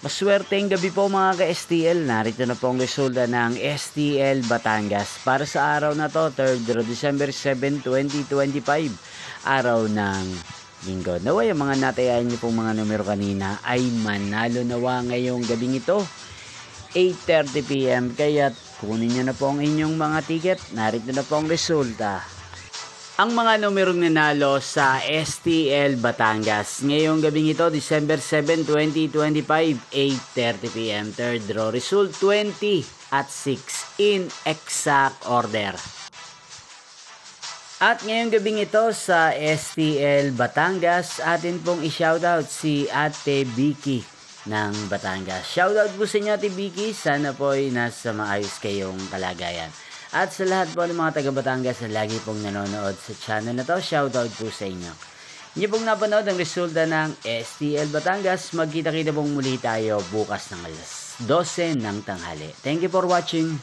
Maswerteng gabi po mga ka-STL. Narito na po ang resulta ng STL Batangas para sa araw na to, 3rd December 7, 2025. Araw ng linggo. Naway ang mga natayaan niyo pong mga numero kanina ay manalo nawa ngayong gabing ito. 8:30 PM, kaya kunin niyo na po ang inyong mga ticket. Narito na po ang resulta. Ang mga numerong nanalo sa STL Batangas ngayong gabing ito, December 7, 2025, 8:30 PM, third draw result 20 at 6 in exact order. At ngayong gabing ito sa STL Batangas, atin pong i-shoutout si Ate Vicky ng Batangas. Shoutout po sa inyo, Ate Vicky. Sana po ay nasa maayos kayong kalagayan. At sa lahat po ng mga taga Batangas na lagi pong nanonood sa channel na to, shoutout po sa inyo. Hindi pong napanood ang resulta ng STL Batangas. Magkita-kita pong muli tayo bukas ng alas 12 ng tanghali. Thank you for watching.